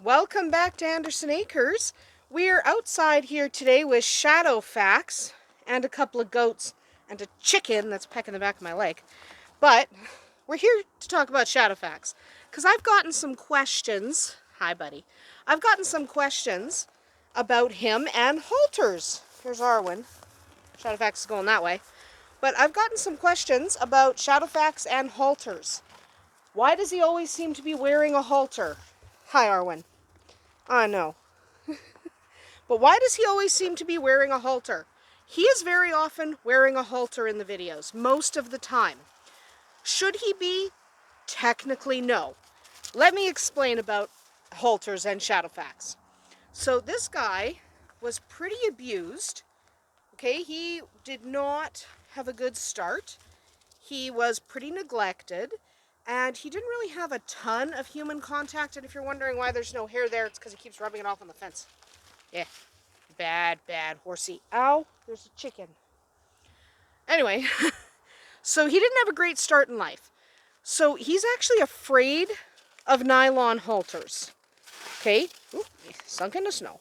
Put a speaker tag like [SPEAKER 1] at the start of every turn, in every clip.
[SPEAKER 1] Welcome back to Andersen Acres. We're outside here today with Shadowfax and a couple of goats and a chicken that's pecking the back of my leg. But we're here to talk about Shadowfax because I've gotten some questions. Hi, buddy. I've gotten some questions about him and halters. Here's Arwen. Shadowfax is going that way. But I've gotten some questions about Shadowfax and halters. Why does he always seem to be wearing a halter? Hi, Arwen. I know. But why does he always seem to be wearing a halter? He is very often wearing a halter in the videos, most of the time. Should he be? Technically, no. Let me explain about halters and Shadowfax. So this guy was pretty abused. Okay, he did not have a good start. He was pretty neglected. And he didn't really have a ton of human contact. And if you're wondering why there's no hair there, it's because he keeps rubbing it off on the fence. Yeah. Bad horsey. Ow, there's a chicken. Anyway, so he didn't have a great start in life. So he's actually afraid of nylon halters. Okay? Ooh, sunk in the snow.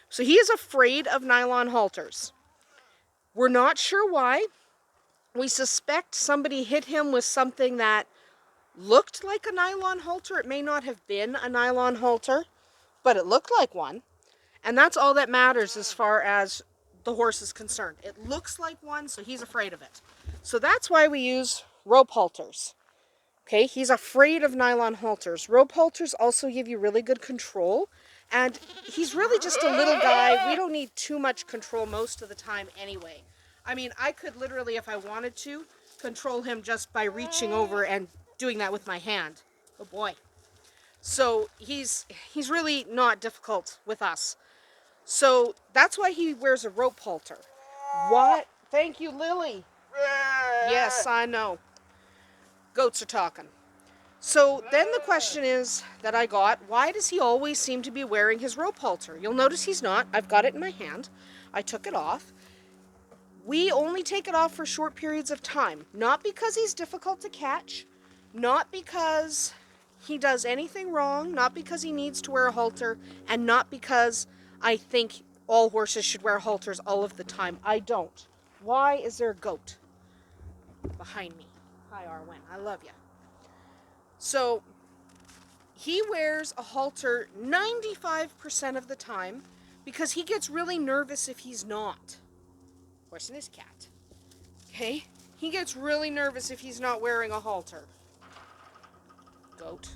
[SPEAKER 1] So he is afraid of nylon halters. We're not sure why. We suspect somebody hit him with something that looked like a nylon halter. It may not have been a nylon halter, but it looked like one. And that's all that matters as far as the horse is concerned. It looks like one, so he's afraid of it. So that's why we use rope halters. Okay, he's afraid of nylon halters. Rope halters also give you really good control. And he's really just a little guy. We don't need too much control most of the time anyway. I mean, I could literally, if I wanted to, control him just by reaching over and doing that with my hand. Oh boy. So he's really not difficult with us. So that's why he wears a rope halter. What? Thank you, Lily. Yes, I know. Goats are talking. So then the question is that I got, why does he always seem to be wearing his rope halter? You'll notice he's not. I've got it in my hand. I took it off. We only take it off for short periods of time. Not because he's difficult to catch. Not because he does anything wrong. Not because he needs to wear a halter. And not because I think all horses should wear halters all of the time. I don't. Why is there a goat behind me? Hi, Arwen. I love you. So he wears a halter 95% of the time because he gets really nervous if he's not. Horse and his cat. Okay? He gets really nervous if he's not wearing a halter. Goat.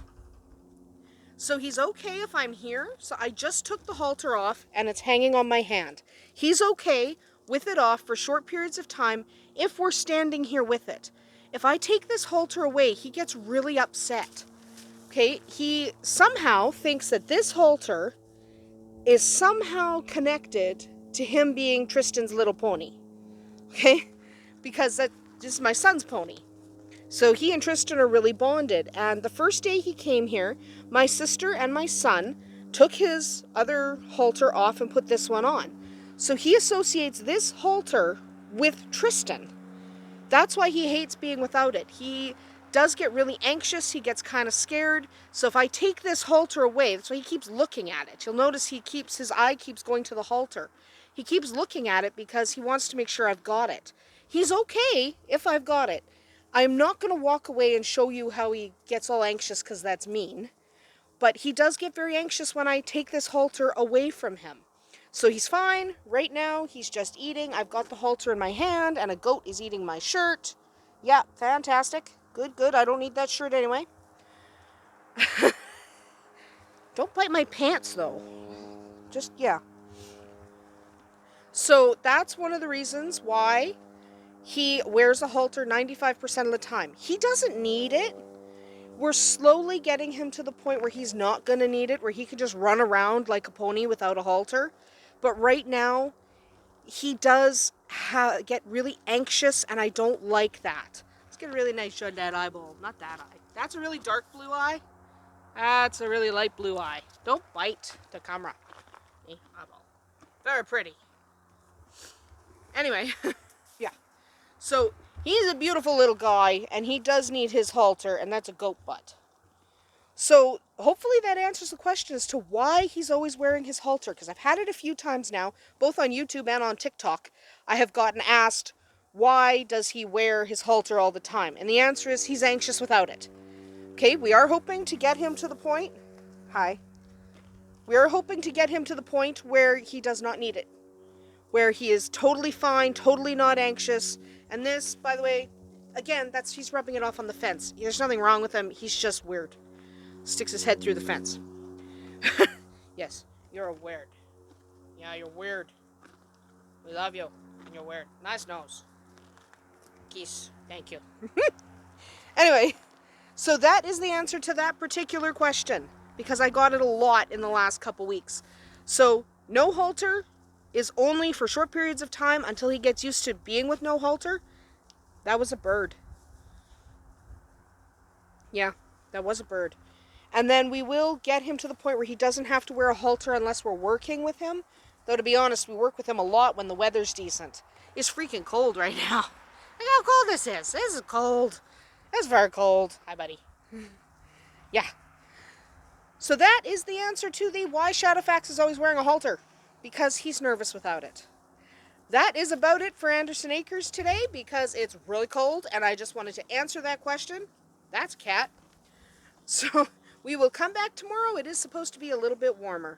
[SPEAKER 1] So he's okay if I'm here. So I just took the halter off and it's hanging on my hand. He's okay with it off for short periods of time if we're standing here with it. If I take this halter away, he gets really upset. Okay, he somehow thinks that this halter is somehow connected to him being Tristan's little pony. Okay, because this is my son's pony. So he and Tristan are really bonded. And the first day he came here, my sister and my son took his other halter off and put this one on. So he associates this halter with Tristan. That's why he hates being without it. He does get really anxious. He gets kind of scared. So if I take this halter away, that's why he keeps looking at it. You'll notice his eye keeps going to the halter. He keeps looking at it because he wants to make sure I've got it. He's okay if I've got it. I'm not going to walk away and show you how he gets all anxious because that's mean. But he does get very anxious when I take this halter away from him. So he's fine. Right now, he's just eating. I've got the halter in my hand and a goat is eating my shirt. Yeah, fantastic. Good. I don't need that shirt anyway. Don't bite my pants, though. Just, yeah. So that's one of the reasons why he wears a halter 95% of the time. He doesn't need it. We're slowly getting him to the point where he's not going to need it, where he can just run around like a pony without a halter. But right now, he does get really anxious, and I don't like that. Let's get a really nice shot of that eyeball. Not that eye. That's a really dark blue eye. That's a really light blue eye. Don't bite the camera. Eyeball. Very pretty. Anyway, yeah. So he's a beautiful little guy, and he does need his halter, and that's a goat butt. So hopefully that answers the question as to why he's always wearing his halter, because I've had it a few times now, both on YouTube and on TikTok. I have gotten asked, why does he wear his halter all the time? And the answer is he's anxious without it. Okay, we are hoping to get him to the point. Hi. We are hoping to get him to the point where he does not need it. Where he is totally fine, totally not anxious. And this, by the way, again, he's rubbing it off on the fence. There's nothing wrong with him. He's just weird. Sticks his head through the fence. Yes, you're a weird. Yeah, you're weird. We love you. And you're weird. Nice nose. Kiss. Thank you. Anyway, so that is the answer to that particular question, because I got it a lot in the last couple weeks. So, no halter is only for short periods of time until he gets used to being with no halter. That was a bird. Yeah, that was a bird. And then we will get him to the point where he doesn't have to wear a halter unless we're working with him. Though, to be honest, we work with him a lot when the weather's decent. It's freaking cold right now. Look how cold this is. This is cold. It's very cold. Hi, buddy. Yeah. So that is the answer to the why Shadowfax is always wearing a halter. Because he's nervous without it. That is about it for Andersen Acres today, because it's really cold and I just wanted to answer that question. That's cat. So we will come back tomorrow. It is supposed to be a little bit warmer.